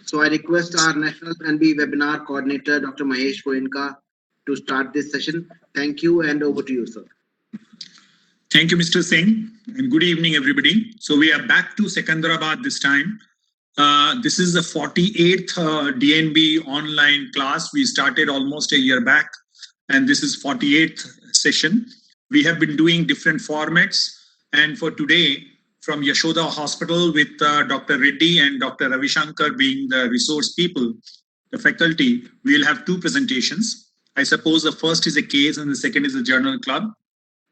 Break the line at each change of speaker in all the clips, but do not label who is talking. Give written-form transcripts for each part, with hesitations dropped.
So I request our National NB Webinar Coordinator, Dr. Mahesh Goenka, to start this session. Thank you, and over to you, sir.
Thank you, Mr. Singh, and good evening, everybody. So we are back to Secunderabad this time. This is the 48th DNB online class. We started almost a year back, and this is 48th session. We have been doing different formats, and for today, from Yashoda Hospital with Dr. Reddy and Dr. Ravishankar being the resource people, the faculty, we'll have two presentations. I suppose the first is a case and the second is a journal club.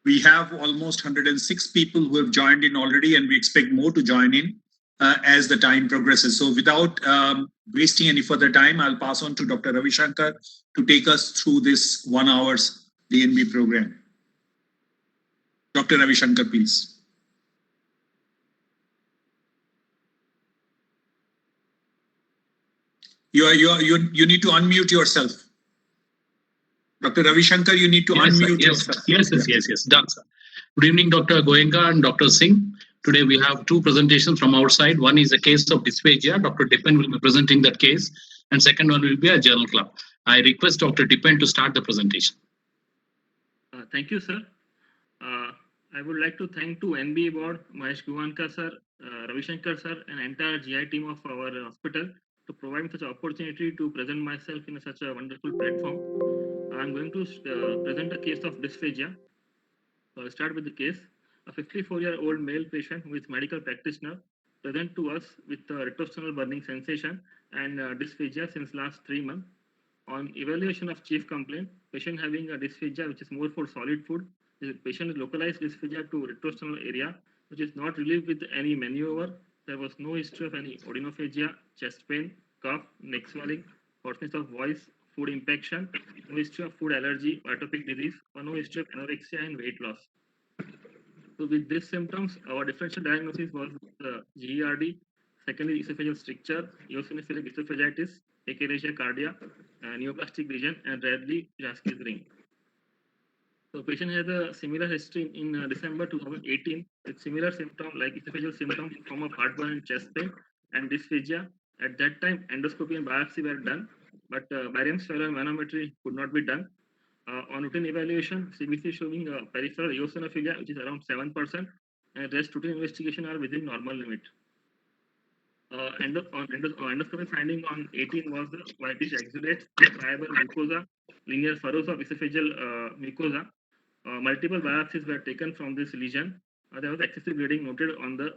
We have almost 106 people who have joined in already, and we expect more to join in as the time progresses. So without wasting any further time, I'll pass on to Dr. Ravishankar to take us through this 1 hour's DNB program. Dr. Ravishankar, please. You need to unmute yourself. Dr. Ravishankar, you need to unmute yourself.
Yes. Done, sir. Good evening, Dr. Goenka and Dr. Singh. Today we have two presentations from our side. One is a case of dysphagia. Dr. Dipen will be presenting that case. And second one will be a journal club. I request Dr. Dipen to start the presentation.
Thank you, sir. I would like to thank to NB board, Mahesh Goenka sir, Ravishankar sir, and entire GI team of our hospital to provide me such an opportunity to present myself in such a wonderful platform. I'm going to present a case of dysphagia. So I'll start with the case. A 54-year-old male patient who is medical practitioner present to us with retrosternal burning sensation and dysphagia since last 3 months. On evaluation of chief complaint, patient having a dysphagia which is more for solid food. The patient is localized dysphagia to retrosternal area, which is not relieved with any maneuver. There was no history of any odynophagia, chest pain, cough, neck swelling, hoarseness of voice, food impaction, no history of food allergy, atopic disease, or no history of anorexia and weight loss. So with these symptoms, our differential diagnosis was GERD, secondary esophageal stricture, eosinophilic esophagitis, achalasia cardia, neoplastic lesion, and rarely Jansky's ring. So patient has a similar history in December 2018 with similar symptom like esophageal symptoms from of heartburn and chest pain and dysphagia. At that time, endoscopy and biopsy were done, but barium swallow and manometry could not be done. On routine evaluation, CBC showing peripheral eosinophilia, which is around 7%, and rest routine investigation are within normal limit. Endoscopy finding on 18 was the whitish exudates, friable mucosa, linear furrows of esophageal mucosa. Multiple biopsies were taken from this lesion. There was excessive bleeding noted on the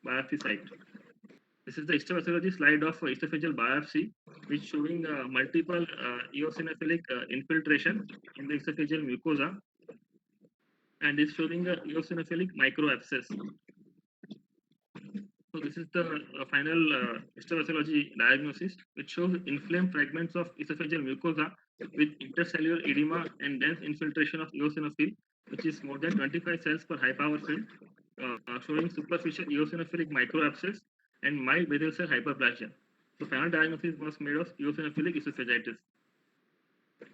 biopsy site. This is the histopathology slide of esophageal biopsy, which showing multiple eosinophilic infiltration in the esophageal mucosa, and is showing the eosinophilic microabscess. So this is the final histopathology diagnosis, which shows inflamed fragments of esophageal mucosa with intercellular edema and dense infiltration of eosinophil, which is more than 25 cells per high power field, showing superficial eosinophilic microabscess and mild basal cell hyperplasia. So final diagnosis was made of eosinophilic esophagitis.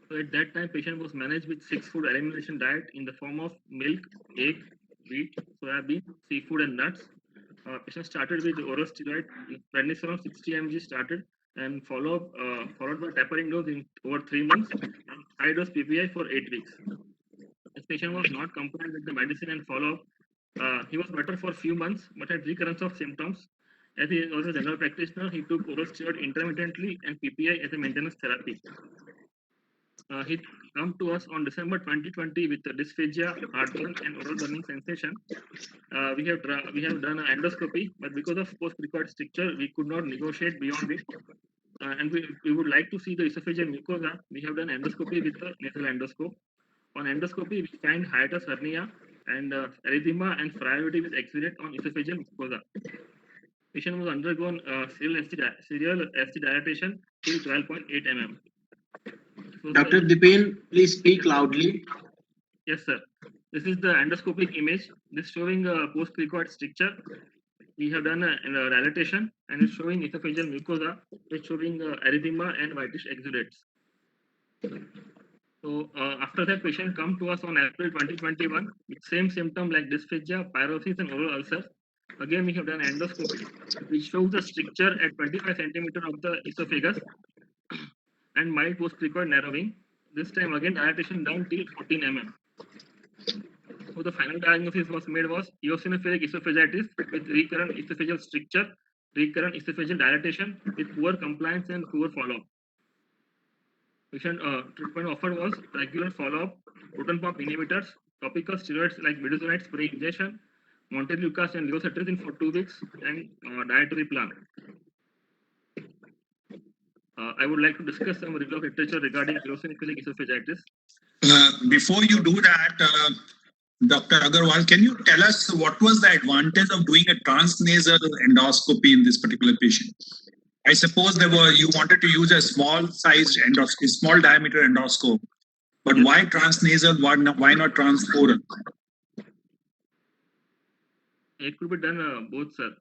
So at that time, patient was managed with 6 food elimination diet in the form of milk, egg, wheat, soybean, seafood, and nuts. Patient started with oral steroid, prednisolone 60 mg started, and followed by tapering dose in over 3 months, and high dose PPI for 8 weeks. This patient was not compliant with the medicine and follow-up. He was better for a few months, but had recurrence of symptoms. As he was a general practitioner, he took oral steroid intermittently and PPI as a maintenance therapy. He come to us on December 2020 with dysphagia, heartburn, and oral burning sensation. We have done an endoscopy, but because of post-required stricture, we could not negotiate beyond it. And we would like to see the esophageal mucosa. We have done endoscopy with the nasal endoscope. On endoscopy, we find hiatus hernia and erythema and friability with exudate on esophageal mucosa. Patient was undergone serial ST dilatation till 12.8 mm.
Dr. Dipen, please speak loudly.
Yes, sir. This is the endoscopic image. This showing a post-required stricture. We have done a dilatation and it's showing esophageal mucosa, which showing erythema and whitish exudates. So after that, patient come to us on April 2021 with same symptom like dysphagia, pyrosis, and oral ulcer. Again, we have done endoscopy, which shows the stricture at 25 centimeter of the esophagus and mild post-cricoid narrowing. This time again, dilatation down till 14 mm. So the final diagnosis was made was eosinophilic esophagitis with recurrent esophageal stricture, recurrent esophageal dilatation with poor compliance and poor follow-up. Patient treatment offered was regular follow-up, proton pump inhibitors, topical steroids like budesonide spray injection, montelukast and levocetirizine for 2 weeks, and dietary plan. I would like to discuss some review of literature regarding eosinophilic esophagitis.
Before you do that, Dr. Agarwal, can you tell us what was the advantage of doing a transnasal endoscopy in this particular patient? I suppose you wanted to use a small sized endoscope, small diameter endoscope, but why transnasal? Why not transoral?
It could be done both, sir,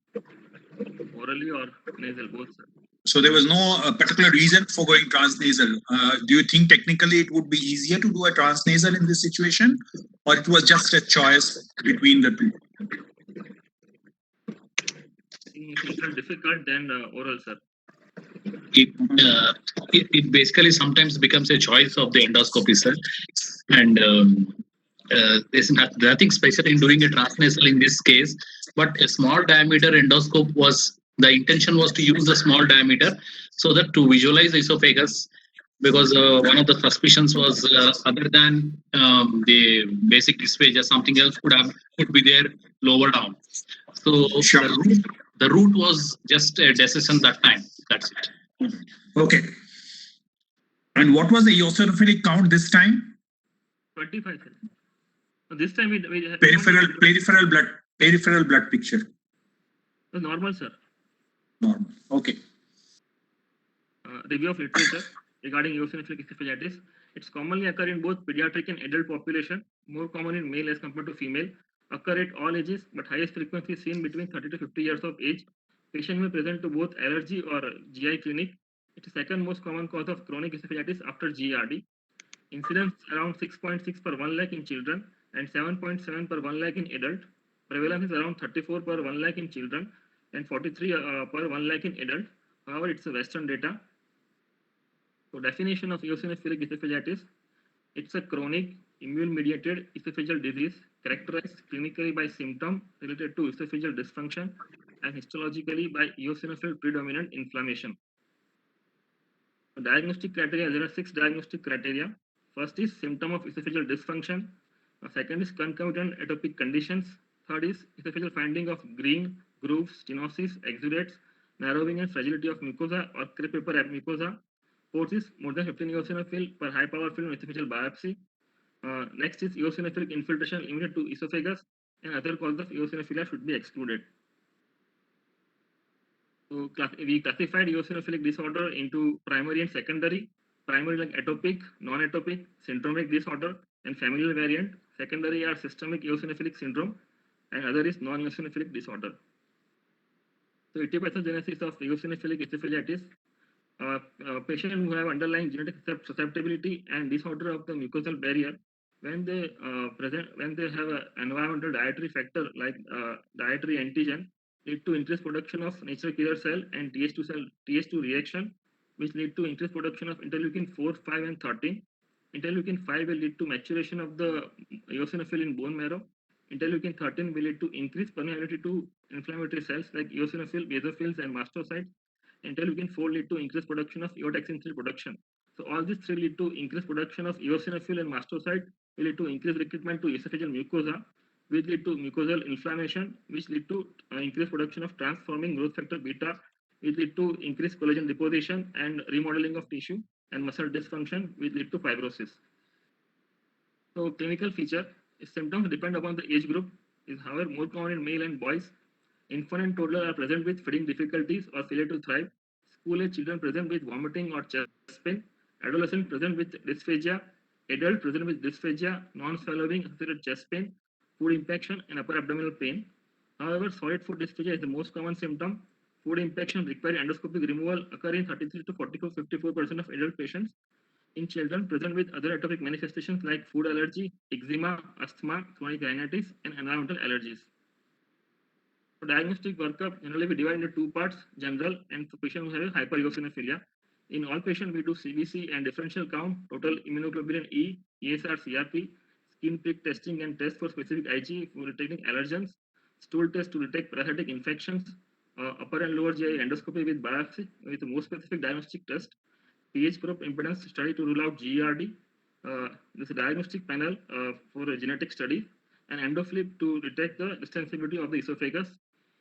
orally or nasal, both, sir.
So there was no particular reason for going transnasal. Do you think technically it would be easier to do a transnasal in this situation, or it was just a choice between the two?
I think it's a little difficult than oral, sir.
It basically sometimes becomes a choice of the endoscopy, sir. And there's nothing special in doing a transnasal in this case, but a small diameter endoscope was the intention was to use the small diameter so that to visualize the esophagus, because one of the suspicions was other than the basic dysphagia, something else could be there lower down. So
Sure.
the route was just a decision that time. That's it.
Okay. And what was the eosinophilic count this time?
25, sir. So this time we
Peripheral blood picture.
was normal, sir.
Normal. Okay.
Review of literature regarding eosinophilic esophagitis. It's commonly occur in both pediatric and adult population, more common in male as compared to female, occur at all ages, but highest frequency seen between 30 to 50 years of age. Patient may present to both allergy or GI clinic. It's the second most common cause of chronic esophagitis after GERD. Incidence around 6.6 per 1 lakh in children and 7.7 per 1 lakh in adult. Prevalence is around 34 per 1 lakh in children and 43 per 1 lakh in adult. However, it's a Western data. So definition of eosinophilic esophagitis, it's a chronic immune-mediated esophageal disease characterized clinically by symptom related to esophageal dysfunction and histologically by eosinophil predominant inflammation. The diagnostic criteria, there are 6 diagnostic criteria. First is symptom of esophageal dysfunction. Second is concomitant atopic conditions. Third is esophageal finding of green, grooves, stenosis, exudates, narrowing and fragility of mucosa or crepe paper mucosa. Fourth is more than 15 eosinophil per high power film esophageal biopsy. Next is eosinophilic infiltration limited to esophagus, and other causes of eosinophilia should be excluded. So we classified eosinophilic disorder into primary and secondary. Primary like atopic, non-atopic, syndromic disorder, and familial variant. Secondary are systemic eosinophilic syndrome, and other is non-eosinophilic disorder. So etiopathogenesis of eosinophilic esophagitis. Patients who have underlying genetic susceptibility and disorder of the mucosal barrier, when they have an environmental dietary factor like dietary antigen, lead to increased production of natural killer cell and TH2 reaction, which lead to increased production of interleukin 4, 5, and 13. Interleukin 5 will lead to maturation of the eosinophil in bone marrow. Interleukin 13 will lead to increased permeability to inflammatory cells like eosinophil, basophils, and mastocytes. Interleukin 4 lead to increased production of eotaxin 3 production. So all these three lead to increased production of eosinophil and mastocyte, will lead to increased recruitment to esophageal mucosa, which lead to mucosal inflammation, which lead to increased production of transforming growth factor beta, which lead to increased collagen deposition and remodeling of tissue, and muscle dysfunction, which lead to fibrosis. So clinical feature, symptoms depend upon the age group, is however more common in male and boys. Infant and toddler are present with feeding difficulties or failure to thrive. School-age children present with vomiting or chest pain. Adolescent present with dysphagia. Adult present with dysphagia, non-swallowing associated chest pain, food impaction, and upper abdominal pain. However, solid food dysphagia is the most common symptom. Food impaction requiring endoscopic removal occur in 33 to 54% of adult patients. In children present with other atopic manifestations like food allergy, eczema, asthma, chronic rhinitis, and environmental allergies. For diagnostic workup, generally we divide into two parts, general and for patient who have hypereosinophilia. In all patients, we do CBC and differential count, total immunoglobulin E, ESR, CRP, skin prick testing and test for specific IG for detecting allergens, stool test to detect parasitic infections, upper and lower GI endoscopy with biopsy with a more specific diagnostic test, pH probe impedance study to rule out GERD, this diagnostic panel for a genetic study, and endoflip to detect the distensibility of the esophagus.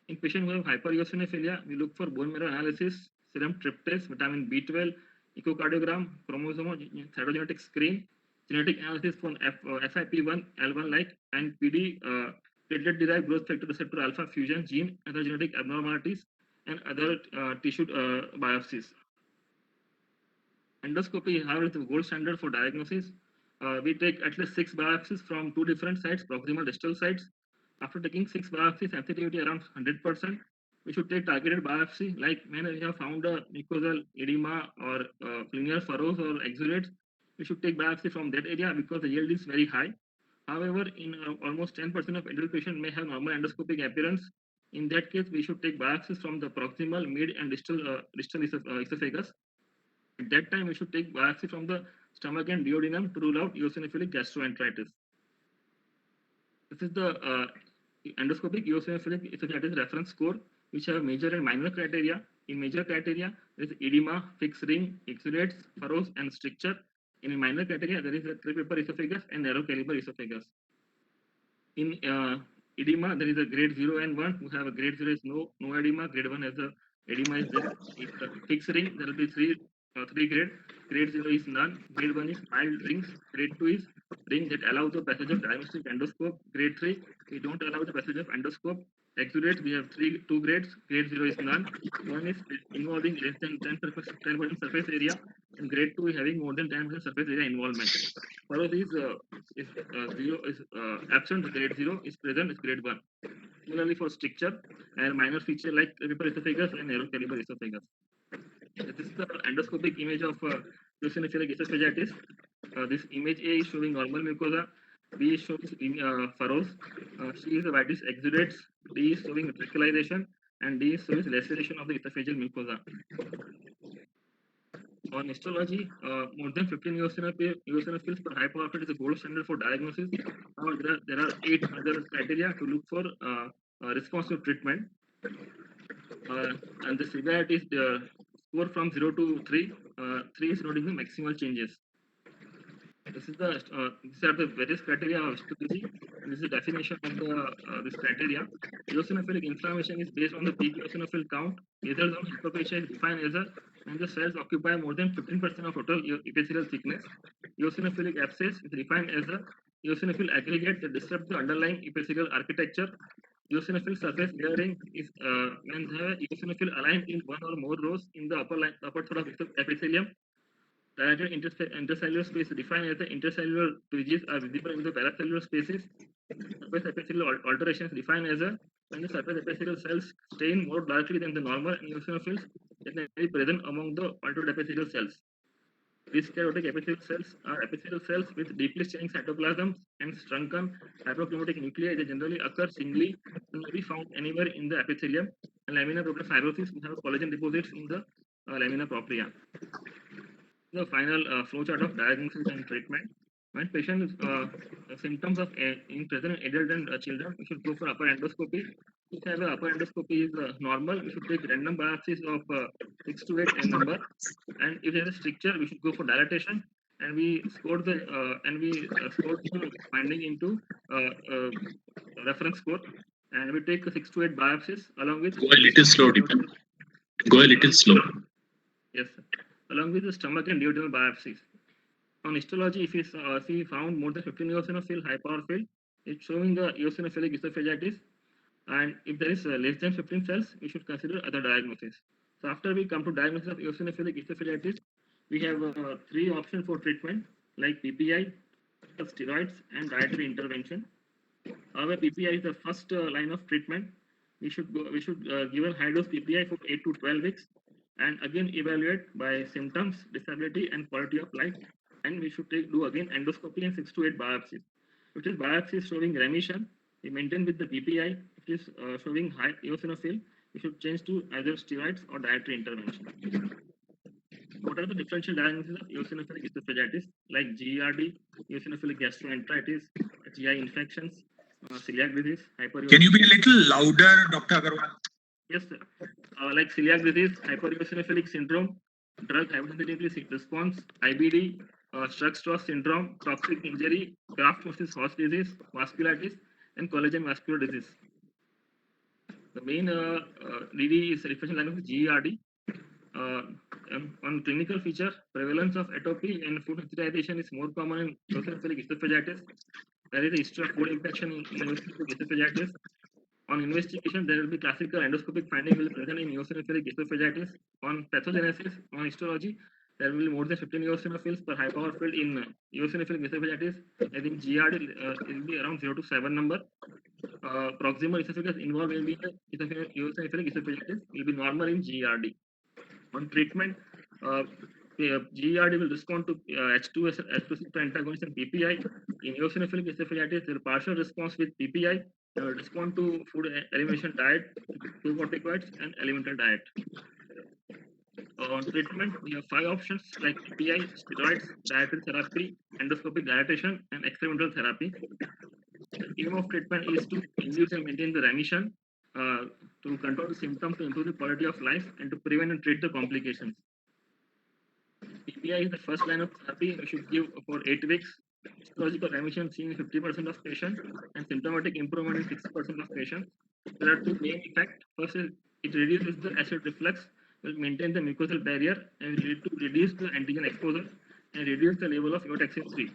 In patients who have hypereosinophilia, we look for bone marrow analysis, serum tryptase, vitamin B12, echocardiogram, chromosomal cytogenetic screen, genetic analysis for FIP1, L1 like, and PD, platelet-derived growth factor receptor alpha fusion gene, other genetic abnormalities, and other tissue biopsies. Endoscopy, however, is the gold standard for diagnosis. We take at least 6 biopsies from 2 different sites, proximal distal sites. After taking 6 biopsies, sensitivity around 100%. We should take targeted biopsy, like when we have found a mucosal edema or linear furrows or exudates, we should take biopsy from that area because the yield is very high. However, in almost 10% of adult patients may have normal endoscopic appearance. In that case, we should take biopsies from the proximal, mid, and distal esophagus. At that time, we should take biopsy from the stomach and duodenum to rule out eosinophilic gastroenteritis. This is the endoscopic eosinophilic esophagitis reference score, which have major and minor criteria. In major criteria, there is edema, fixed ring, exudates, furrows, and stricture. In minor criteria, there is a three-paper esophagus and narrow caliber esophagus. In edema, there is a grade 0 and 1. Who have a grade 0 is no edema, grade 1 has a edema is there. In the fixed ring, there will be three grade. Grade 0 is none. Grade 1 is mild rings. Grade 2 is ring that allows the passage of diagnostic endoscope. Grade 3, we don't allow the passage of endoscope. Exudates, we have two grades. Grade 0 is none. One is involving less than 10% surface area, and grade 2 is having more than 10% surface area involvement. Furrows is 0 is absent. Grade 0 is present. Is grade 1. Similarly for stricture and minor feature like paper esophagus and narrow caliber esophagus. This is the endoscopic image of eosinophilic esophagitis. This image A is showing normal mucosa, B is showing furrows, C is the whitish exudates, D is showing matriculization, and D is showing laceration of the esophageal mucosa. On histology, more than 15 eosinophils per hypoarchid is a gold standard for diagnosis. However, there are 8 other criteria to look for response to treatment. And the severity is score from 0 to 3. 3 is noting the maximal changes. This is these are the various criteria of histology. And this is the definition of this criteria. Eosinophilic inflammation is based on the peak eosinophil count. Either zone hyperplasia is defined as when the cells occupy more than 15% of total epithelial thickness. Eosinophilic abscess is defined as a eosinophil aggregate that disrupts the underlying epithelial architecture. Eosinophil surface layering is when the eosinophil aligned in one or more rows in the upper third of epithelium. Dilated intercellular space defined as the intercellular bridges are visible in the paracellular spaces. Surface epithelial alterations defined as when the surface epithelial cells stain more darkly than the normal eosinophils that may be present among the altered epithelial cells. These sclerotic epithelial cells are epithelial cells with deeply staining cytoplasm and shrunken hyperchromatic nuclei. They generally occur singly and may be found anywhere in the epithelium. And lamina propria fibrosis, we have collagen deposits in the lamina propria. The final flowchart of diagnosis and treatment. When patient symptoms of in present in adult and children, we should go for upper endoscopy. If have upper endoscopy is normal, we should take random biopsies of 6 to 8 n number. And if there is a stricture, we should go for dilatation. And we score the finding into reference score. And we take 6 to 8 biopsies along with.
Go a little slow, Deepan. Go a little slow.
Yes, sir. Along with the stomach and duodenal biopsies. On histology, if we found more than 15 eosinophil hypoorphil, it's showing the eosinophilic esophagitis. And if there is less than 15 cells, we should consider other diagnosis. So after we come to diagnosis of eosinophilic esophagitis, we have 3 options for treatment like PPI, steroids, and dietary intervention. However, PPI is the first line of treatment. We should give a high dose PPI for 8 to 12 weeks. And again evaluate by symptoms, disability, and quality of life. And we should do again endoscopy and 6 to 8 biopsies. Which is biopsies showing remission, We maintain with the PPI, which is showing high eosinophil. We should change to either steroids or dietary intervention. What are the differential diagnoses of eosinophilic esophagitis like GERD, eosinophilic gastroenteritis, GI infections, celiac disease, hypereosinophilic?
Can you be a little louder, Dr. Agarwal?
Yes, sir. Like celiac disease, hypereosinophilic syndrome, drug hypersensitivity response, IBD, Sturge-Strauss syndrome, toxic injury, graft versus host disease, vasculitis, and collagen vascular disease. The main DD is differential diagnosis GERD. On clinical feature, prevalence of atopy and food sensitization is more common in eosinophilic esophagitis. There is a history of food infection in eosinophilic esophagitis. On investigation, there will be classical endoscopic finding will be present in eosinophilic esophagitis. On pathogenesis, on histology, there will be more than 15 eosinophils per high power field in eosinophilic esophagitis. I think GERD will be around 0 to 7 number. Proximal esophagus involved will be eosinophilic esophagitis will be normal in GERD. On treatment, GERD will respond to H2 receptor antagonist and PPI. In eosinophilic esophagitis, there is partial response with PPI. Respond to food elimination diet, glucocorticoids, and elemental diet. On treatment, we have 5 options like PPI, steroids, dietary therapy, endoscopic dilatation, and experimental therapy. The aim of treatment is to induce and maintain the remission, to control the symptoms, to improve the quality of life, and to prevent and treat the complications. PPI is the first line of therapy we should give for 8 weeks. Histological remission seen in 50% of patients and symptomatic improvement in 60% of patients. There are 2 main effects. First is it reduces the acid reflux, will maintain the mucosal barrier, and will lead to reduce the antigen exposure and reduce the level of eotaxin 3.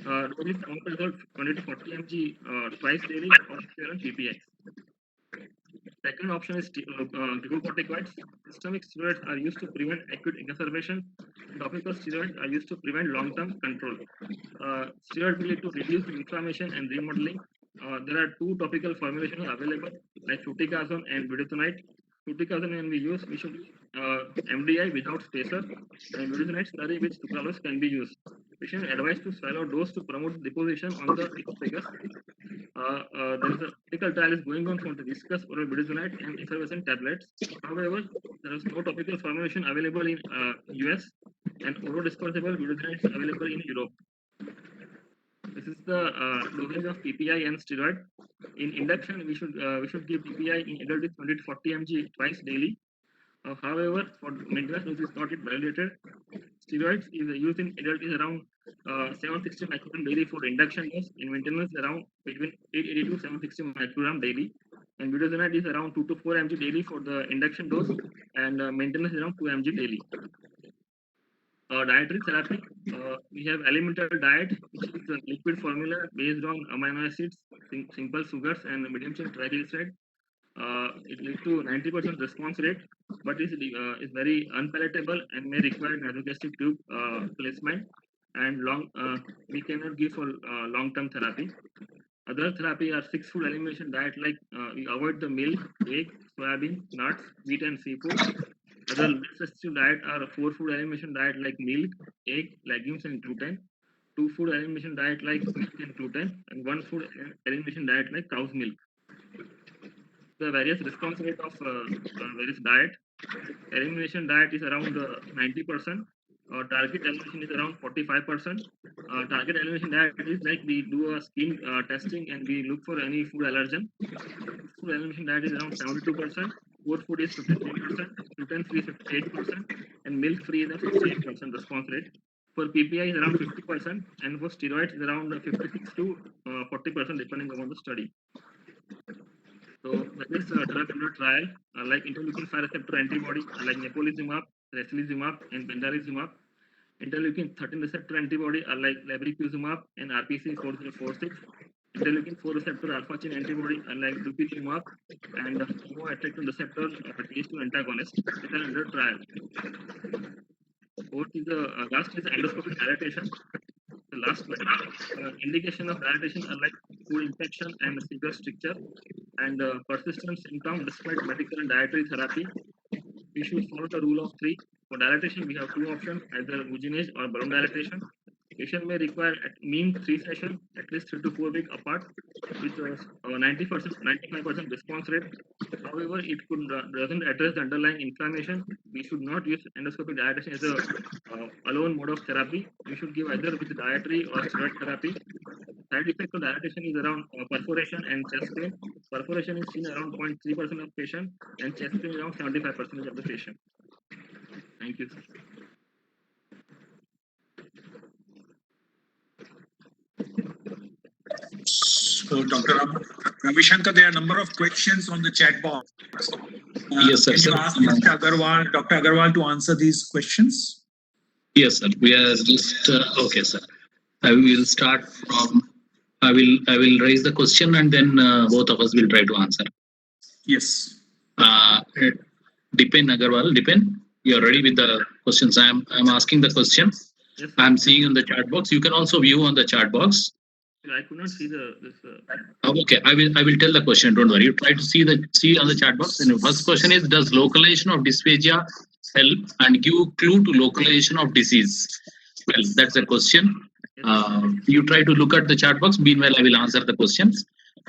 Dose is result 20 to 40 mg twice daily of steroid PPI. Second option is glucocorticoids. Systemic steroids are used to prevent acute exacerbation. Topical steroids are used to prevent long-term control. Steroids will lead to reduce inflammation and remodeling. There are 2 topical formulations available, like fluticasone and budesonide. Fluticasone when we should use MDI without spacer, and budesonide slurry with sucralose can be used. Patient advised to swallow dose to promote deposition on the esophagus. There is a clinical trial is going on for the viscous oral budesonide and effervescent tablets. However, there is no topical formulation available in US, and oral dispersible budesonide is available in Europe. This is the dosage of PPI and steroid. In induction, we should give PPI in adult with 20 to 40 mg twice daily. However, for maintenance dose is not yet validated. Steroids is used in adult is around 760 microgram daily for induction dose. In maintenance, around between 880 to 760 microgram daily. And budesonide is around 2 to 4 mg daily for the induction dose, and maintenance is around 2 mg daily. Dietary therapy, we have elemental diet, which is a liquid formula based on amino acids, simple sugars, and medium chain triglyceride. It leads to 90% response rate, but is very unpalatable and may require nasogastric tube placement, and we cannot give for long-term therapy. Other therapy are 6 food elimination diet, like we avoid the milk, egg, soybean, nuts, wheat, and seafood. Other restrictive diet are 4 food elimination diet like milk, egg, legumes, and gluten. 2 food elimination diet like milk and gluten, and 1 food elimination diet like cow's milk. The various response rate of various diet. Elimination diet is around 90%. Target elimination is around 45%. Target elimination diet is like we do a skin testing and we look for any food allergen. Food elimination diet is around 72%. Core food is 53%. Gluten free 58%, and milk free is at 68% response rate. For PPI is around 50%, and for steroids is around 56 to 40% depending upon the study. So this drug under trial, like interleukin-5 receptor antibody, like nepolizumab, racilizumab, and bendalizumab. Interleukin-13 receptor antibody are like lebrikizumab and RPC4046. Interleukin-4 receptor alpha chain antibody are like dupilumab and chemoattractant receptor TH2 antagonist. They are under trial. What is the last is endoscopic dilatation. The last indication of dilatation are like food infection and severe stricture, and persistent symptom despite medical and dietary therapy. We should follow the rule of 3. For dilatation, we have 2 options, either Bouginage or balloon dilatation. patient may require at mean 3 sessions, at least 3 to 4 weeks apart, with 95% response rate. However, it doesn't address the underlying inflammation. We should not use endoscopic dilatation as a alone mode of therapy. We should give either with dietary or steroid therapy. Side effect of dilatation is around perforation and chest pain. Perforation is seen around 0.3% of patient, and chest pain around 75% of the patient. Thank you, sir.
So, Dr. Ravi Shankar, there are a number of questions on the chat box.
Yes, sir.
Can you ask Mr. Agarwal, Dr. Agarwal, to answer these questions?
Yes, sir. We are just okay, sir. I will start from. I will raise the question and then both of us will try to answer.
Yes.
Dipen Agarwal, Dipen, you are ready with the questions. I'm asking the question.
Yes, sir.
I'm seeing in the chat box. You can also view on the chat box.
I could not see this.
Okay, I will tell the question. Don't worry. You try to see on the chat box. And the first question is: does localization of dysphagia help and give clue to localization of disease? Well, that's a question. You try to look at the chat box. Meanwhile, I will answer the questions.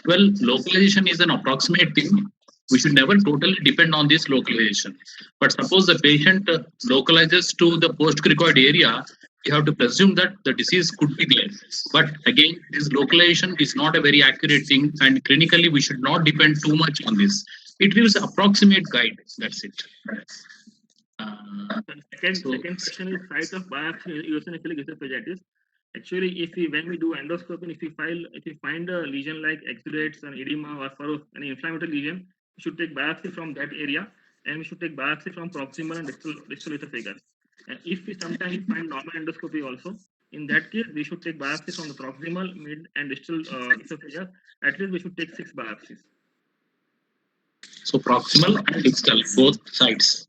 Well, localization is an approximate thing. We should never totally depend on this localization. But suppose the patient localizes to the post-cricoid area, you have to presume that the disease could be there. But again, this localization is not a very accurate thing, and clinically we should not depend too much on this. It gives an approximate guide. That's it.
Second question is site of biopsy eosinophilic esophagitis. Actually, when we do endoscopy, if we find a lesion like exudates and edema or furrow, an inflammatory lesion, we should take biopsy from that area, and we should take biopsy from proximal and distal esophagus. And if we sometimes find normal endoscopy also, in that case, we should take biopsy from the proximal, mid, and distal esophagus. At least we should take 6 biopsies.
So proximal and distal, both sides.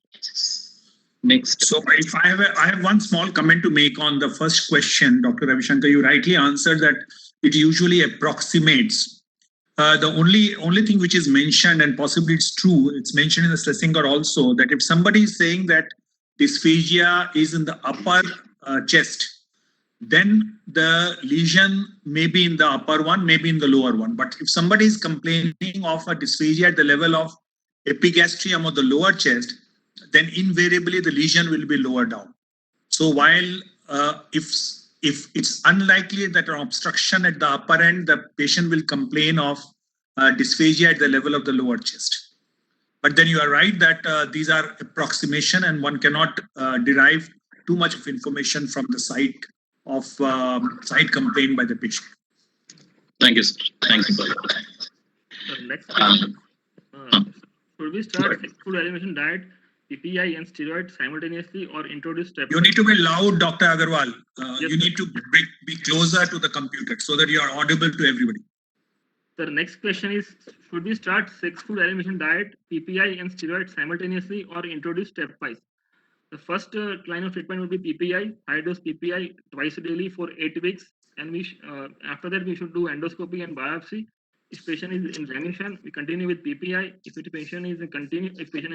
Next.
So if I have one small comment to make on the first question, Dr. Ravi Shankar, you rightly answered that it usually approximates. The only thing which is mentioned, and possibly it's true, it's mentioned in the Schlesinger also, that if somebody is saying that dysphagia is in the upper chest, then the lesion may be in the upper one, maybe in the lower one. But if somebody is complaining of a dysphagia at the level of epigastrium or the lower chest, then invariably the lesion will be lower down. So while if it's unlikely that an obstruction at the upper end, the patient will complain of dysphagia at the level of the lower chest. But then you are right that these are approximation, and one cannot derive too much of information from the site of site complaint by the patient.
Thank you, sir. Thank you.
So next question, should we start food elimination diet, PPI and steroid simultaneously, or introduce step?
You need to be loud, Dr. Agarwal.
Yes,
you need to be closer to the computer so that you are audible to everybody.
The next question is, should we start 6 food elimination diet, PPI and steroid simultaneously, or introduce stepwise? The first line of treatment will be PPI, high dose PPI twice daily for 8 weeks, and after that we should do endoscopy and biopsy. If patient is in remission, we continue with PPI. If patient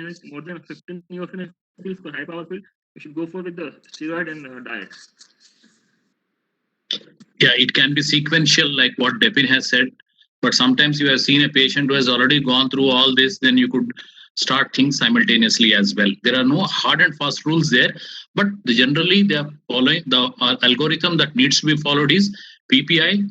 has more than 15 eosinophils for high power field, we should go for with the steroid and diet.
Yeah, it can be sequential, like what Depin has said. But sometimes you have seen a patient who has already gone through all this, then you could start things simultaneously as well. There are no hard and fast rules there, but generally they are following the algorithm that needs to be followed is PPI,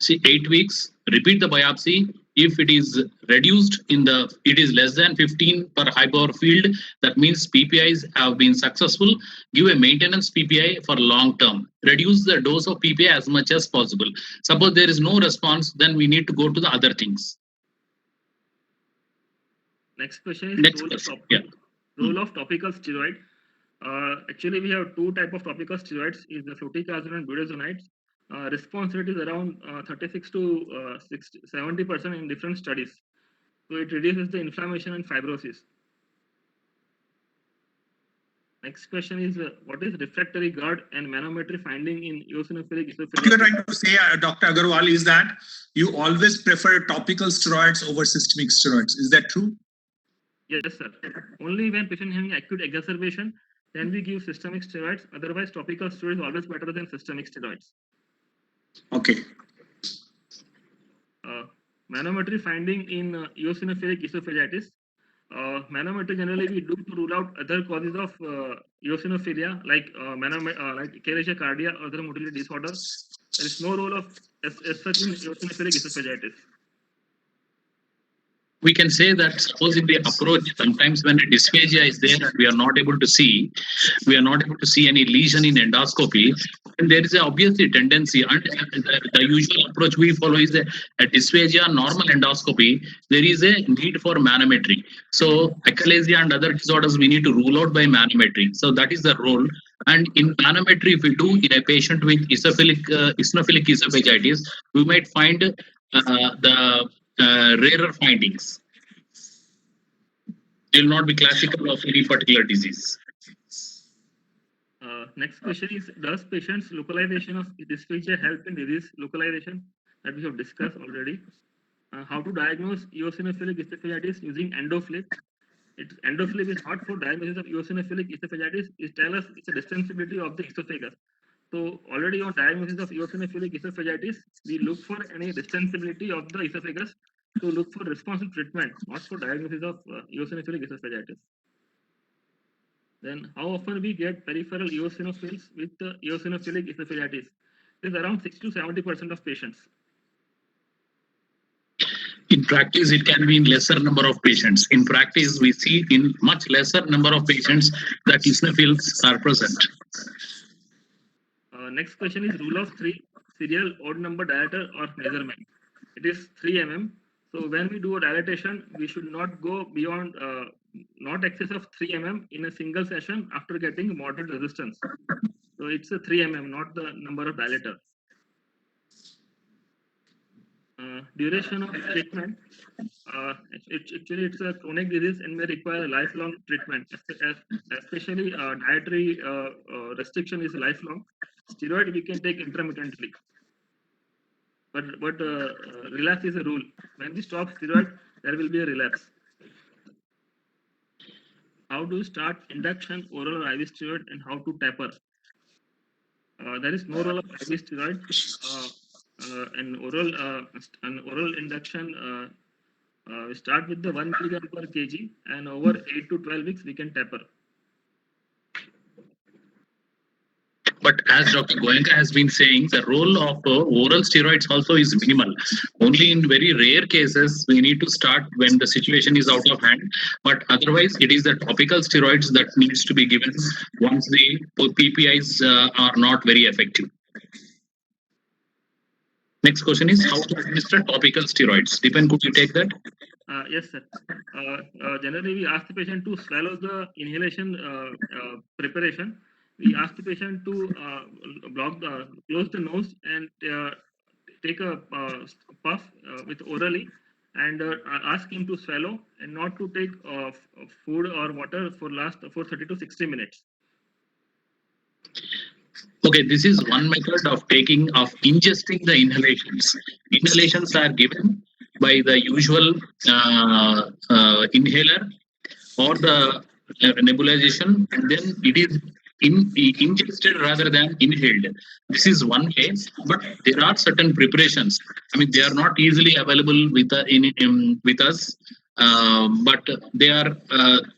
8 weeks, repeat the biopsy. If it is reduced it is less than 15 per high power field, that means PPIs have been successful. Give a maintenance PPI for long term. Reduce the dose of PPI as much as possible. Suppose there is no response, then we need to go to the other things.
Next question is role of topical steroid. Actually, we have 2 types of topical steroids, is the fluticasone and budesonide. Response rate is around 36 to 70% in different studies. So it reduces the inflammation and fibrosis. Next question is, what is refractory GERD and manometry finding in eosinophilic esophagitis?
What you are trying to say, Dr. Agarwal, is that you always prefer topical steroids over systemic steroids. Is that true?
Yes, sir. Only when patient having acute exacerbation, then we give systemic steroids. Otherwise, topical steroid is always better than systemic steroids.
Okay.
Manometry finding in eosinophilic esophagitis. Manometry generally we do to rule out other causes of eosinophilia like like Escherichia cardia or other motility disorders. There is no role of as such in eosinophilic esophagitis.
We can say that supposing the approach, sometimes when a dysphagia is there and we are not able to see any lesion in endoscopy, and there is a obviously tendency, and the usual approach we follow is a dysphagia, normal endoscopy, there is a need for manometry. So achalasia and other disorders we need to rule out by manometry. So that is the role. And in manometry, if we do in a patient with eosinophilic esophagitis, we might find the rarer findings. They will not be classical of any particular disease.
Next question is, does patients' localization of dysphagia help in disease localization that we have discussed already? How to diagnose eosinophilic esophagitis using EndoFlip? EndoFlip is not for diagnosis of eosinophilic esophagitis. It tells us it's a distensibility of the esophagus. So already on diagnosis of eosinophilic esophagitis, we look for any distensibility of the esophagus to look for responsive treatment, not for diagnosis of eosinophilic esophagitis. Then how often we get peripheral eosinophils with eosinophilic esophagitis? It is around 60 to 70% of patients.
In practice, it can be in lesser number of patients. In practice, we see in much lesser number of patients that eosinophils are present.
Next question is rule of 3, serial odd number dilator or measurement. It is 3 mm. So when we do a dilatation, we should not go beyond, not excess of 3 mm in a single session after getting moderate resistance. So it's a 3 mm, not the number of dilator. Duration of treatment. Actually, it's a chronic disease and may require lifelong treatment, especially dietary restriction is lifelong. Steroid we can take intermittently, but relapse is a rule. When we stop steroid, there will be a relapse. How to start induction oral or IV steroid and how to taper? There is no role of IV steroid. An oral induction. We start with the 1 milligram per kg, and over 8 to 12 weeks we can taper.
But as Dr. Goenka has been saying, the role of oral steroids also is minimal. Only in very rare cases, we need to start when the situation is out of hand. But otherwise, it is the topical steroids that needs to be given once the PPIs are not very effective. Next question is how to administer topical steroids. Dipen, could you take that?
Yes, sir. Generally, we ask the patient to swallow the inhalation preparation. We ask the patient to close the nose and take a puff with orally, and ask him to swallow and not to take food or water for 30 to 60 minutes.
Okay, this is one method of ingesting the inhalations. Inhalations are given by the usual inhaler or the nebulization, and then it is ingested rather than inhaled. This is one way, but there are certain preparations. I mean, they are not easily available with us, but they are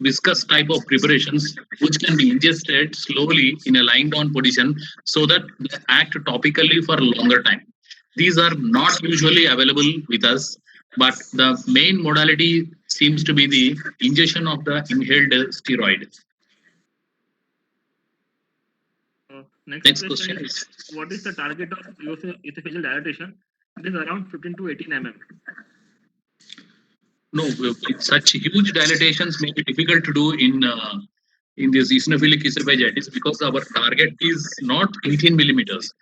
viscous type of preparations which can be ingested slowly in a lying down position so that they act topically for a longer time. These are not usually available with us, but the main modality seems to be the ingestion of the inhaled steroid.
Next question is, what is the target of esophageal dilatation? It is around 15 to 18 mm.
No, such huge dilatations may be difficult to do in this eosinophilic esophagitis because our target is not 18 millimeters.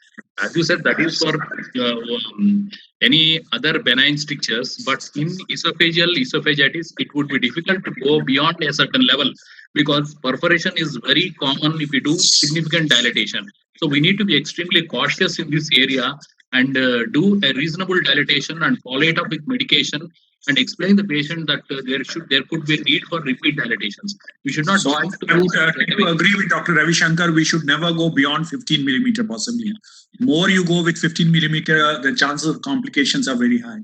As you said, that is for any other benign strictures, but in esophagitis, it would be difficult to go beyond a certain level because perforation is very common if we do significant dilatation. So we need to be extremely cautious in this area and do a reasonable dilatation and follow it up with medication and explain the patient that there could be a need for repeat dilatations. We should not
So I
jump to
would
straight
tend to
away.
agree with Dr. Ravi Shankar. We should never go beyond 15 millimeter possibly. More you go with 15 millimeter, the chances of complications are very high.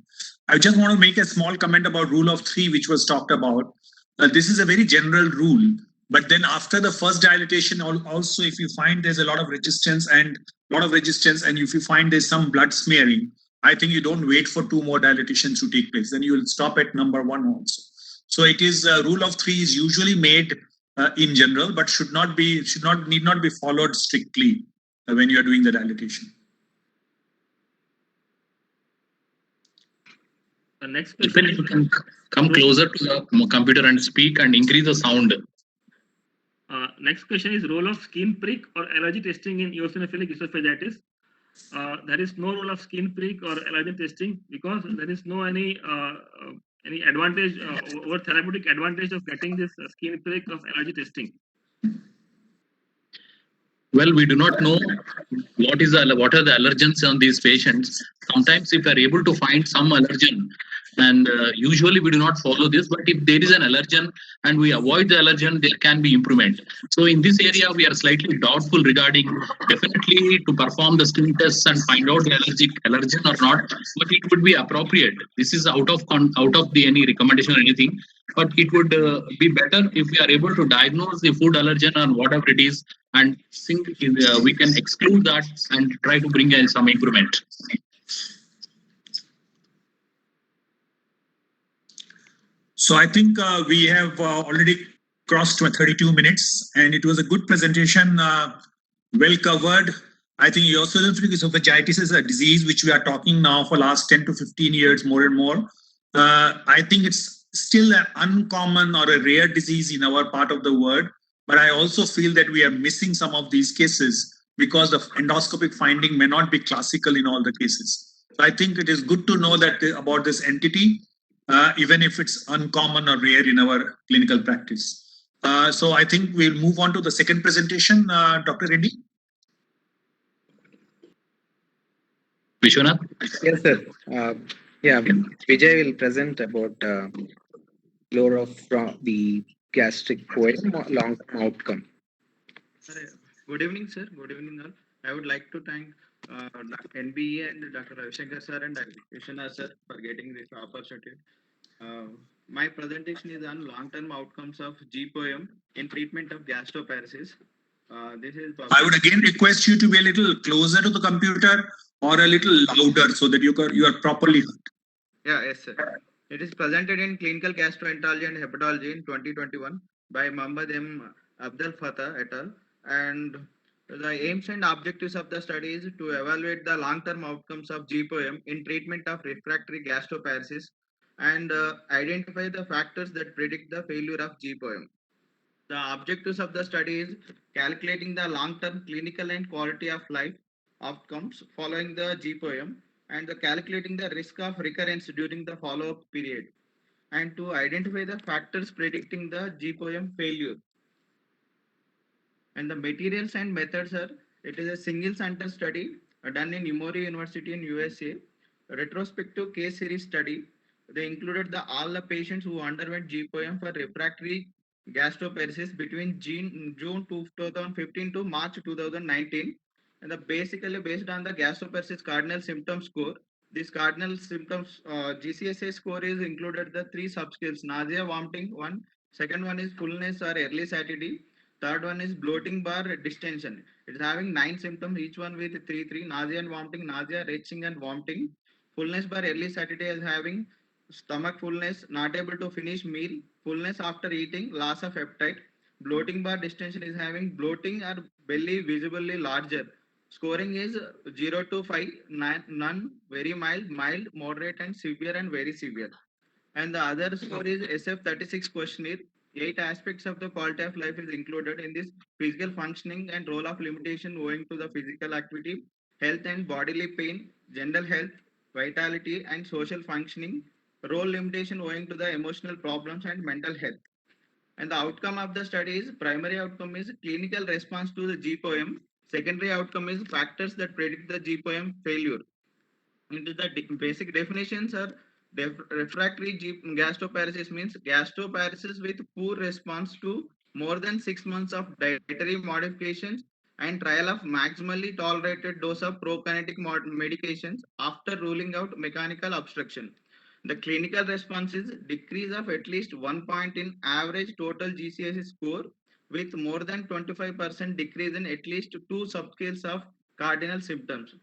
I just want to make a small comment about rule of three, which was talked about. This is a very general rule. But then after the first dilatation, also if you find there's a lot of resistance and if you find there's some blood smearing, I think you don't wait for two more dilatations to take place. Then you will stop at number one also. So it is rule of three is usually made in general, but need not be followed strictly when you are doing the dilatation.
The next
If
question
you can come closer to the computer and speak and increase the sound.
Next question is role of skin prick or allergy testing in eosinophilic esophagitis. There is no role of skin prick or allergen testing because there is no any advantage or therapeutic advantage of getting this skin prick of allergy testing.
Well, we do not know what are the allergens on these patients. Sometimes if we are able to find some allergen, and usually we do not follow this, but if there is an allergen and we avoid the allergen, there can be improvement. So in this area, we are slightly doubtful regarding definitely to perform the skin tests and find out the allergen or not, but it would be appropriate. This is out of any recommendation or anything, but it would be better if we are able to diagnose the food allergen or whatever it is, and we can exclude that and try to bring in some improvement.
So I think we have already crossed 32 minutes, and it was a good presentation, well covered. I think eosinophilic esophagitis is a disease which we are talking now for last 10 to 15 years, more and more. I think it's still an uncommon or a rare disease in our part of the world, but I also feel that we are missing some of these cases because the endoscopic finding may not be classical in all the cases. So I think it is good to know that about this entity, even if it's uncommon or rare in our clinical practice. So I think we'll move on to the second presentation, Dr. Reddy.
Vishwanath?
Yes, sir. Vijay will present about lore of the gastric poem long-term outcome.
Good evening, sir. Good evening, all. I would like to thank NBE and Dr. Ravi Shankar sir and Dr. Vishwanath sir for getting this opportunity. My presentation is on long-term outcomes of G-POEM in treatment of gastroparesis. This is.
I would again request you to be a little closer to the computer or a little louder so that you are properly heard.
Yeah, yes, sir. It is presented in Clinical Gastroenterology and Hepatology in 2021 by Mohammad M. Abdel Fattah et al. And the aims and objectives of the study is to evaluate the long-term outcomes of G-POEM in treatment of refractory gastroparesis and identify the factors that predict the failure of G-POEM. The objectives of the study is calculating the long-term clinical and quality of life outcomes following the G-POEM and calculating the risk of recurrence during the follow-up period, and to identify the factors predicting the G-POEM failure. And the materials and methods are, it is a single center study done in Emory University in USA, a retrospective case series study. They included all the patients who underwent G-POEM for refractory gastroparesis between June 2015 to March 2019. And basically based on the gastroparesis cardinal symptom score, this cardinal symptoms GCSA score is included the 3 subscales: nausea, vomiting, one. Second one is fullness or early satiety. Third one is bloating bar distension. It's having 9 symptoms, each one with 3. Nausea and vomiting, nausea, retching and vomiting. Fullness bar early satiety is having stomach fullness, not able to finish meal, fullness after eating, loss of appetite. Bloating bar distension is having bloating or belly visibly larger. Scoring is 0 to 5, none, very mild, mild, moderate, and severe and very severe. And the other score is SF36 questionnaire. 8 aspects of the quality of life is included in this: physical functioning and role of limitation owing to the physical activity, health and bodily pain, general health, vitality and social functioning, role limitation owing to the emotional problems and mental health. And the outcome of the study is, primary outcome is clinical response to the G-POEM. Secondary outcome is factors that predict the G-POEM failure. Into the basic definitions are Refractory gastroparesis means gastroparesis with poor response to more than 6 months of dietary modifications and trial of maximally tolerated dose of prokinetic medications after ruling out mechanical obstruction. The clinical response is decrease of at least 1 point in average total GCSE score with more than 25% decrease in at least 2 subscales of cardinal symptoms.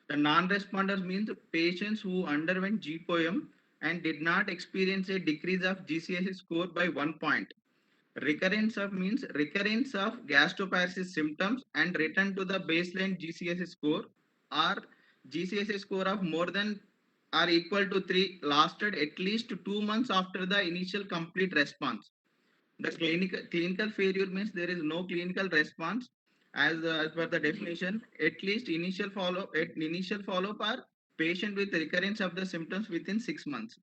The non-responders means patients who underwent GPOM and did not experience a decrease of GCSE score by 1 point. Recurrence of means recurrence of gastroparesis symptoms and return to the baseline GCSE score or GCSE score of more than or equal to 3 lasted at least 2 months after the initial complete response. The clinical failure means there is no clinical response as per the definition. At least initial follow up are patient with recurrence of the symptoms within 6 months.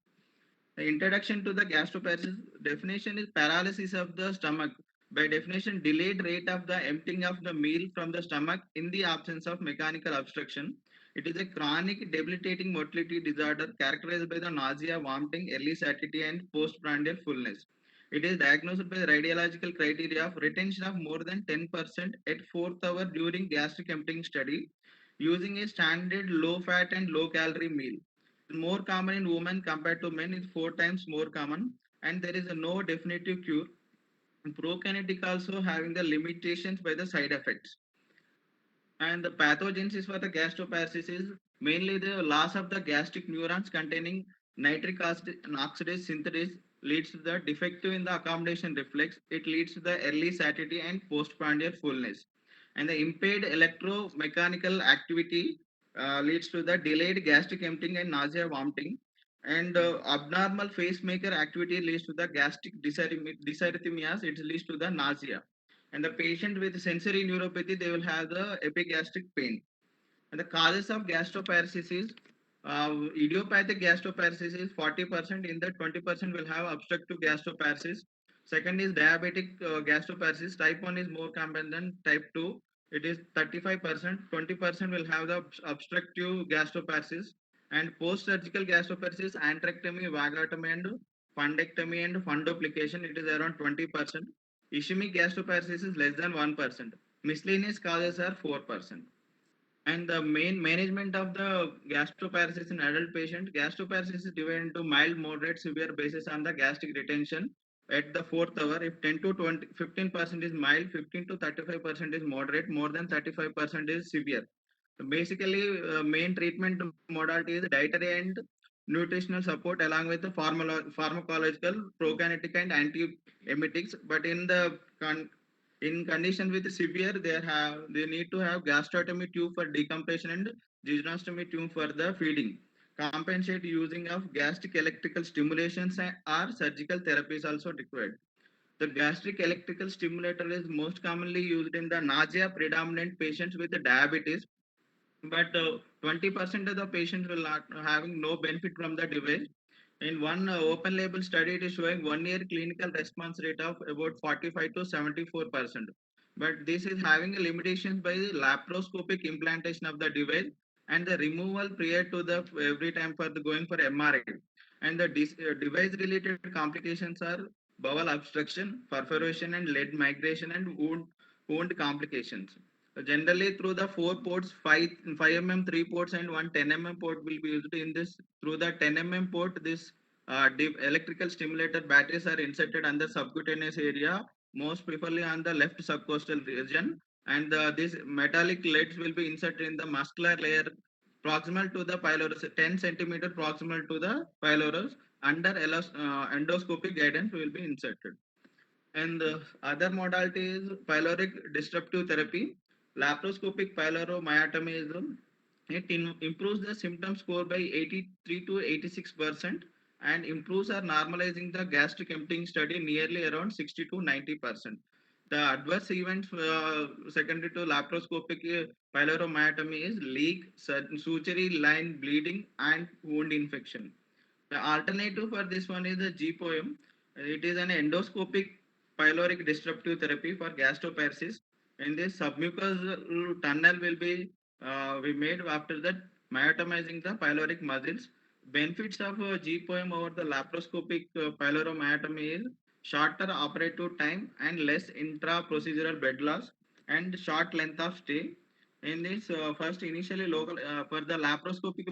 The introduction to the gastroparesis definition is paralysis of the stomach. By definition, delayed rate of the emptying of the meal from the stomach in the absence of mechanical obstruction. It is a chronic debilitating motility disorder characterized by the nausea, vomiting, early satiety, and postprandial fullness. It is diagnosed by the radiological criteria of retention of more than 10% at 4th hour during gastric emptying study using a standard low fat and low calorie meal. More common in women compared to men is 4 times more common, and there is no definitive cure. Prokinetic also having the limitations by the side effects. And the pathogenesis for the gastroparesis is mainly the loss of the gastric neurons containing nitric oxidase synthase leads to the defective in the accommodation reflex. It leads to the early satiety and postprandial fullness. And the impaired electromechanical activity leads to the delayed gastric emptying and nausea, vomiting. And abnormal pacemaker activity leads to the gastric dysarrhythmias. It leads to the nausea. And the patient with sensory neuropathy, they will have the epigastric pain. And the causes of gastroparesis is idiopathic gastroparesis is 40%. In that 20% will have obstructive gastroparesis. Second is diabetic gastroparesis. Type 1 is more common than type 2. It is 35%. 20% will have the obstructive gastroparesis. And post-surgical gastroparesis, antrectomy, vagotomy, and fundectomy and fundoplication. It is around 20%. Ischemic gastroparesis is less than 1%. Miscellaneous causes are 4%. And the main management of the gastroparesis in adult patient, gastroparesis is divided into mild, moderate, severe basis on the gastric retention at the 4th hour. If 10 to 20, 15% is mild, 15 to 35% is moderate, more than 35% is severe. So basically, main treatment modality is dietary and nutritional support along with the pharmacological, prokinetic and antiemetics. But in condition with severe, they need to have gastrotomy tube for decompression and jejunostomy tube for the feeding. Compensate using of gastric electrical stimulations or surgical therapies also required. The gastric electrical stimulator is most commonly used in the nausea predominant patients with diabetes, but 20% of the patients will not having no benefit from the device. In one open label study, it is showing 1 year clinical response rate of about 45 to 74%. But this is having a limitations by the laparoscopic implantation of the device and the removal prior to the every time for the going for MRI. And the device related complications are bowel obstruction, perforation and lead migration and wound complications. Generally, through the 4 ports, 5 mm 3 ports and one 10 mm port will be used in this. Through the 10 mm port, this electrical stimulator batteries are inserted on the subcutaneous area, most preferably on the left subcostal region. And these metallic leads will be inserted in the muscular layer proximal to the pylorus, 10 centimeter proximal to the pylorus. Under endoscopic guidance will be inserted. And the other modality is pyloric disruptive therapy. Laparoscopic pyloromyotomy is improves the symptom score by 83 to 86% and improves or normalizing the gastric emptying study nearly around 60 to 90%. The adverse events secondary to laparoscopic pyloromyotomy is leak, suturing line bleeding, and wound infection. The alternative for this one is the GPOM. It is an endoscopic pyloric disruptive therapy for gastroparesis. In this submucosal tunnel will be made after that myotomizing the pyloric muscles. Benefits of GPOM over the laparoscopic pyloramyotomy is shorter operative time and less intra-procedural bed loss and short length of stay. In this, first initially local for the laparoscopic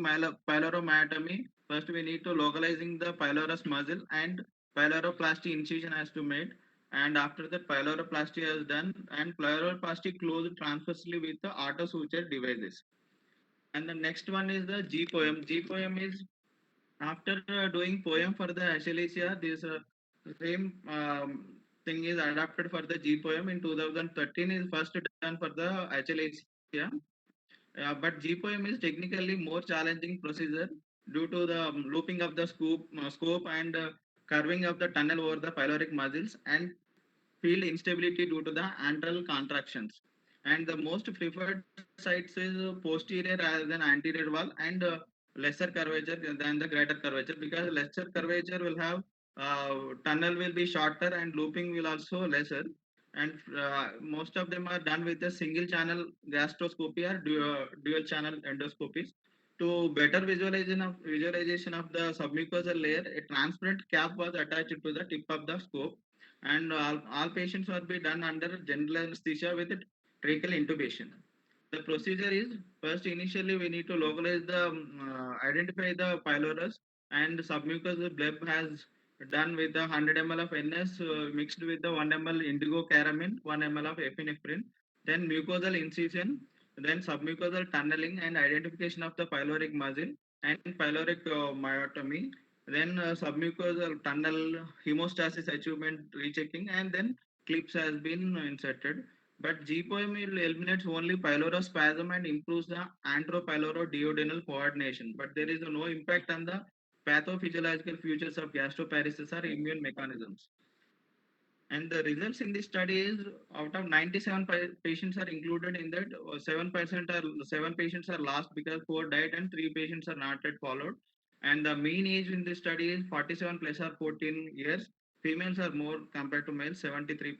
pyloramyotomy, first we need to localizing the pylorus muscle and pyloroplasty incision has to made, and after that pyloroplasty is done and pyloroplasty closed transversely with the auto suture devices. And the next one is the GPOM. GPOM is after doing poem for the Achillesia, this same thing is adapted for the G poem in 2013 is first done for the Achillesia. But G poem is technically more challenging procedure due to the looping of the scope and curving of the tunnel over the pyloric muscles and field instability due to the antral contractions. And the most preferred sites is posterior rather than anterior wall and lesser curvature than the greater curvature, because lesser curvature will have tunnel will be shorter and looping will also lesser. And most of them are done with a single channel gastroscopy or dual channel endoscopies. To better visualization of the submucosal layer, a transparent cap was attached to the tip of the scope, and all patients will be done under general anesthesia with tracheal intubation. The procedure is first initially we need to localize the identify the pylorus, and submucosal bleb has done with the 100 ml of NS mixed with the 1 ml indigo caramine, 1 ml of epinephrine, then mucosal incision, then submucosal tunneling and identification of the pyloric muscle and pyloric myotomy, then submucosal tunnel hemostasis achievement rechecking, and then clips has been inserted. But GPOM will eliminates only pylorospasm and improves the antropyloroduodenal coordination. But there is no impact on the pathophysiological features of gastroparesis or immune mechanisms. And the results in this study is out of 97 patients are included in that, 7% are 7 patients are lost because poor diet and 3 patients are not yet followed. And the mean age in this study is 47 plus or 14 years. Females are more compared to males, 73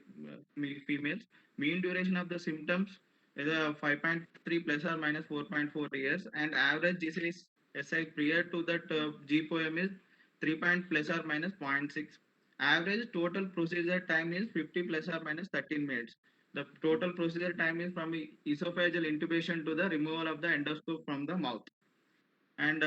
females. Mean duration of the symptoms is 5.3 plus or minus 4.4 years, and average disease SI prior to that GPOM is 3 plus or minus 0.6. Average total procedure time is 50 plus or minus 13 minutes. The total procedure time is from esophageal intubation to the removal of the endoscope from the mouth. And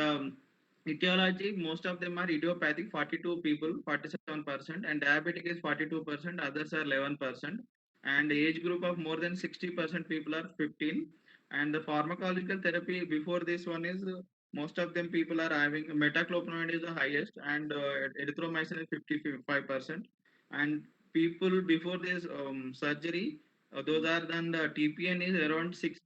etiology, most of them are idiopathic, 42 people, 47%, and diabetic is 42%, others are 11%. And the age group of more than 60% people are 15. And the pharmacological therapy before this one is most of them people are having metoclopramide is the highest, and erythromycin is 55%. And people before this surgery, those are then the TPN is around 6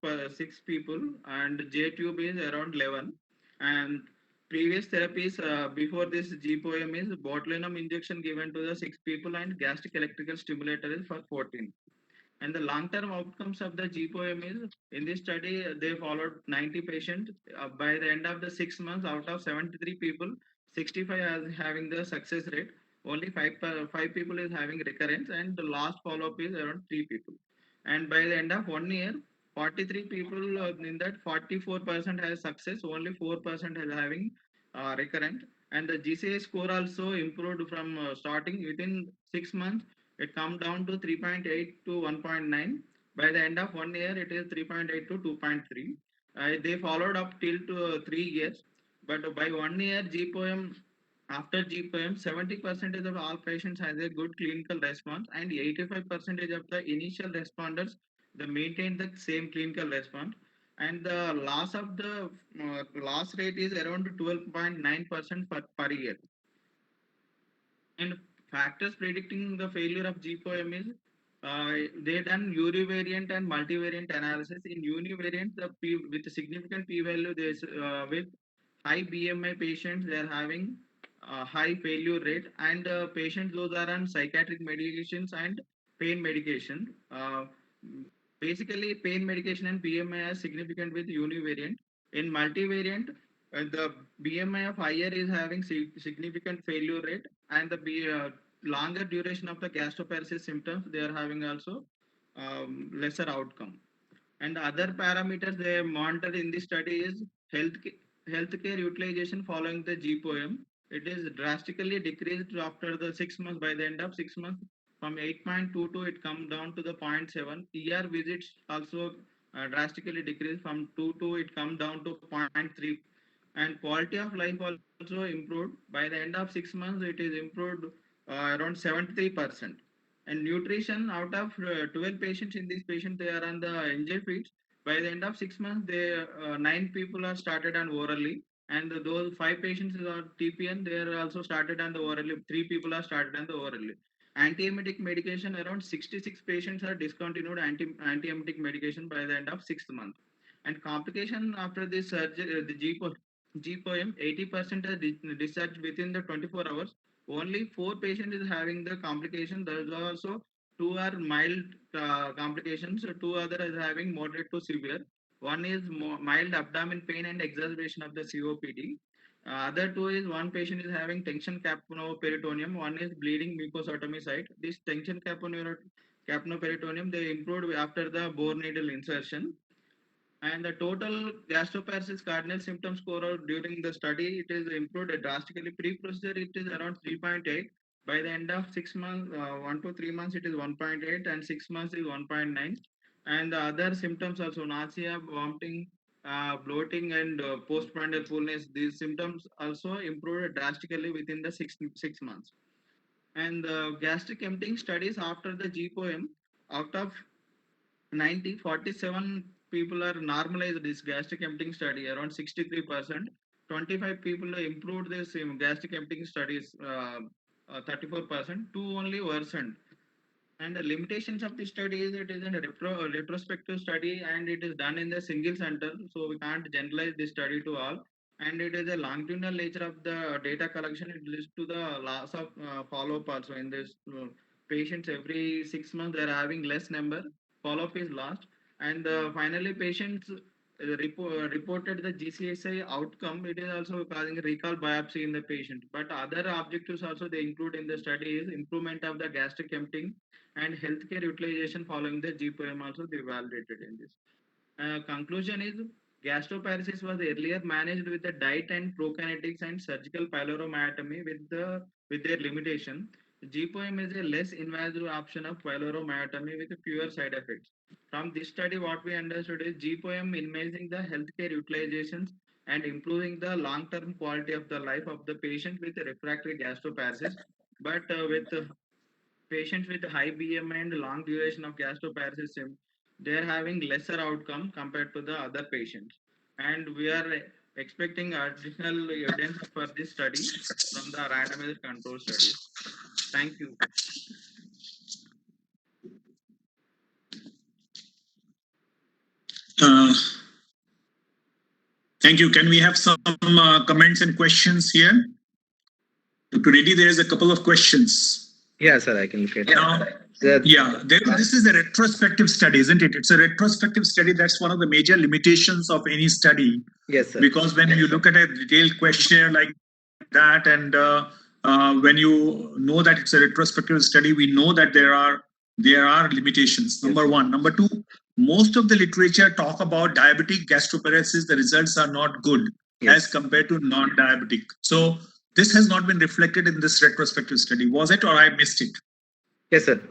people, and J-tube is around 11. And previous therapies before this GPOM is botulinum injection given to the 6 people and gastric electrical stimulator is for 14. And the long-term outcomes of the GPOM is in this study they followed 90 patients. By the end of the 6 months, out of 73 people, 65 are having the success rate. Only 5 people is having recurrence, and the last follow-up is around 3 people. And by the end of 1 year, 43 people in that 44% has success, only 4% is having recurrent. And the GCA score also improved from starting within 6 months. It come down to 3.8 to 1.9. By the end of 1 year, it is 3.8 to 2.3. They followed up till to 3 years, but by 1 year, GPOM after GPOM, 70% of all patients has a good clinical response, and 85% of the initial responders they maintain the same clinical response, and the loss of the loss rate is around 12.9% per year. And factors predicting the failure of GPOM is they done univariant and multivariant analysis. In univariant, with a significant p-value, there's with high BMI patients, they are having high failure rate, and patients those are on psychiatric medications and pain medication. Basically, pain medication and BMI are significant with univariant. In multivariant, the BMI of higher is having significant failure rate, and the longer duration of the gastroparesis symptoms, they are having also lesser outcome. And other parameters they monitor in this study is healthcare utilization following the GPOM. It is drastically decreased after the 6 months. By the end of 6 months, from 8.22, it come down to the 0.7. ER visits also drastically decreased from 2 it come down to 0.3, and quality of life also improved. By the end of 6 months, it is improved around 73%. And nutrition, out of 12 patients in this patient, they are on the NJ feeds. By the end of 6 months, they 9 people are started on orally, and those 5 patients are TPN. They are also started on the orally. 3 people are started on the orally. Antiemetic medication, around 66 patients are discontinued antiemetic medication by the end of 6th month. And complication after this surgery, the GPOM, 80% are discharged within the 24 hours. Only 4 patients is having the complication. There is also 2 are mild complications. 2 other is having moderate to severe. One is mild abdomen pain and exacerbation of the COPD. Other 2 is one patient is having tension capnoperitoneum. One is bleeding mucosotomy site. This tension capnoperitoneum they improved after the bore needle insertion. And the total gastroparesis cardinal symptom score during the study, it is improved drastically. Pre-procedure, it is around 3.8. By the end of 6 months, 1 to 3 months, it is 1.8, and 6 months is 1.9. And the other symptoms also nausea, vomiting, bloating, and postprandial fullness. These symptoms also improved drastically within the 6 months. And the gastric emptying studies after the GPOM, out of 47 people are normalized this gastric emptying study, around 63%. 25 people improved this gastric emptying studies, 34%. 2 only worsened. And the limitations of the study is it is a retrospective study, and it is done in the single center, so we can't generalize this study to all. And it is a longitudinal nature of the data collection. It leads to the loss of follow-up also in this patients. Every 6 months they are having less number. Follow-up is lost, and finally patients reported the GCSI outcome. It is also causing a recall biopsy in the patient. But other objectives also they include in the study is improvement of the gastric emptying and healthcare utilization following the GPOM also they validated in this. Conclusion is gastroparesis was earlier managed with the diet and prokinetics and surgical pyloromyotomy with their limitation. GPOM is a less invasive option of pyloromyotomy with fewer side effects. From this study, what we understood is GPOM minimizing the healthcare utilizations and improving the long-term quality of the life of the patient with refractory gastroparesis. But with patients with high BMI and long duration of gastroparesis, they are having lesser outcome compared to the other patients. And we are expecting additional evidence for this study from the randomized control studies. Thank you.
Thank you. Can we have some comments and questions here? Dr. Reddy, there is a couple of questions.
Yeah, sir, I can look at it.
Now, this is a retrospective study, isn't it? It's a retrospective study. That's one of the major limitations of any study.
Yes, sir.
Because when you look at a detailed questionnaire like that, and when you know that it's a retrospective study, we know that there are limitations. Number one. Number two, most of the literature talk about diabetic gastroparesis. The results are not good as compared to non-diabetic. So this has not been reflected in this retrospective study. Was it, or I missed it?
Yes, sir.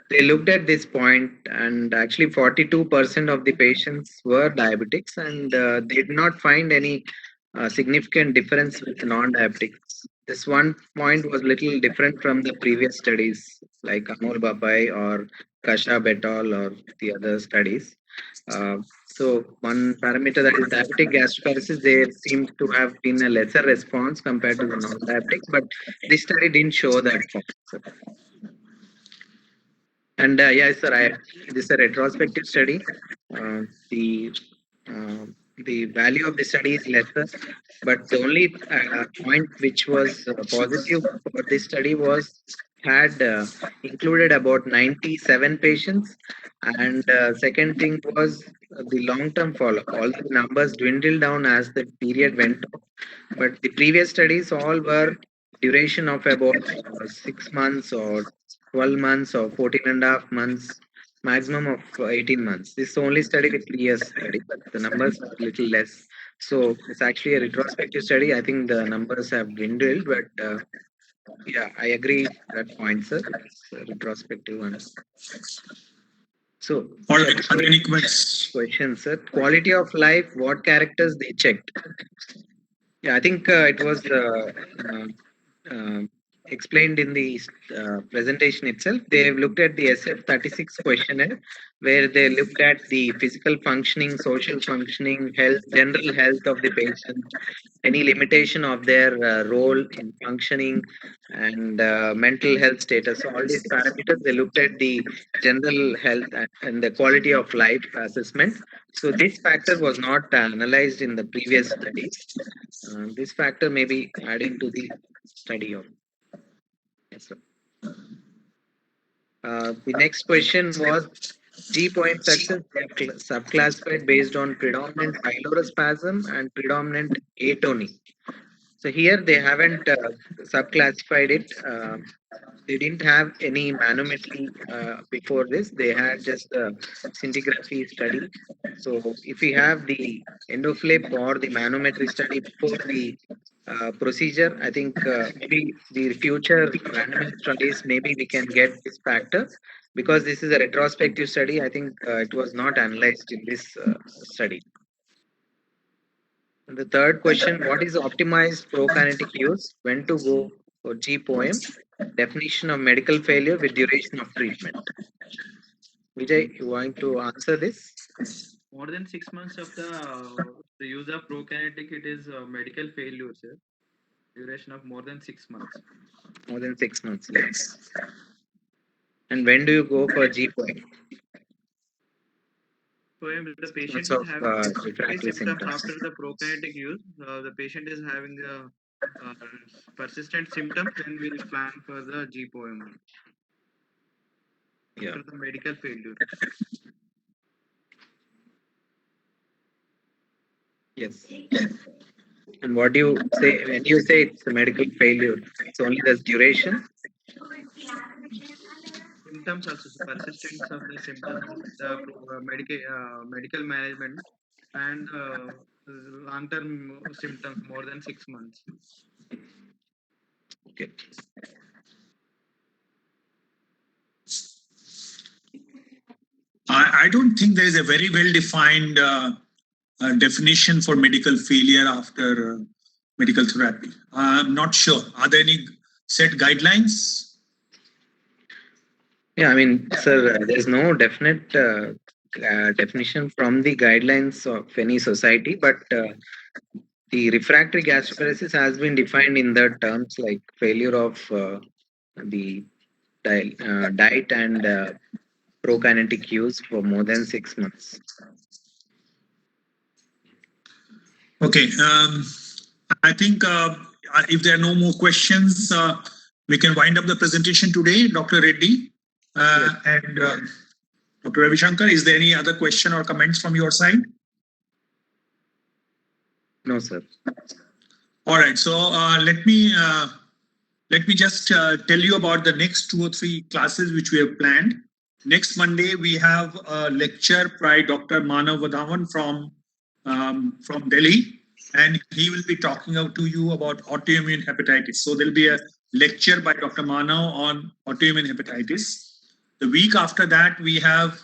They looked at this point, and actually 42% of the patients were diabetics, and they did not find any significant difference with non-diabetics. This one point was little different from the previous studies like Amol Babai or Kashyap et al. Or the other studies. So one parameter, that is diabetic gastroparesis, there seems to have been a lesser response compared to the non-diabetic, but this study didn't show that point. So. And yes, sir, this is a retrospective study. The value of the study is lesser, but the only point which was positive for this study was had included about 97 patients, and second thing was the long-term follow-up. All the numbers dwindled down as the period went on, but the previous studies all were duration of about 6 months or 12 months or 14 and a half months, maximum of 18 months. This is only study with 3 years study, but the numbers are little less. So it's actually a retrospective study. I think the numbers have dwindled, but yeah, I agree that point, sir. It's a retrospective one. So,
All right. Are there any comments?
question, sir. Quality of life, what characters they checked? Yeah, I think it was explained in the presentation itself. They have looked at the SF36 questionnaire, where they looked at the physical functioning, social functioning, health, general health of the patient, any limitation of their role in functioning, and mental health status. So all these parameters, they looked at the general health and the quality of life assessment. So this factor was not analyzed in the previous studies. This factor may be adding to the study of. Yes, sir. The next question was G point success subclassified based on predominant pylorospasm and predominant atony. So here they haven't subclassified it. They didn't have any manometry before this. They had just a scintigraphy study. So if we have the endoflip or the manometry study before the procedure, I think maybe the future randomized studies, maybe we can get this factor. Because this is a retrospective study, I think it was not analyzed in this study. And the third question, what is optimized prokinetic use? When to go for G-POEM? Definition of medical failure with duration of treatment. Vijay, you want to answer this?
More than 6 months of the use of prokinetic, it is medical failure, sir. Duration of more than 6 months.
More than 6 months, yes. And when do you go for G-POEM?
So if the patient
Sorts
is
of
having
refractory
symptoms
symptoms.
after the prokinetic use, the patient is having persistent symptoms, then we'll plan for the G-POEM
Yeah.
after the medical failure.
Yes. And what do you say when you say it's a medical failure? It's only the duration?
Symptoms also, so persistence of the symptoms, the medical management, and long-term symptoms more than 6 months.
Okay.
I don't think there is a very well-defined definition for medical failure after medical therapy. I'm not sure. Are there any set guidelines?
Yeah, I mean, sir, there's no definite definition from the guidelines of any society, but the refractory gastroparesis has been defined in the terms like failure of the diet and prokinetic use for more than 6 months.
Okay. I think if there are no more questions, we can wind up the presentation today. Dr. Reddy and Dr. Ravi Shankar, is there any other question or comments from your side?
No, sir.
All right. So let me just tell you about the next 2 or 3 classes which we have planned. Next Monday, we have a lecture by Dr. Manav Vadhavan from Delhi, and he will be talking to you about autoimmune hepatitis. So there'll be a lecture by Dr. Manav on autoimmune hepatitis. The week after that, we have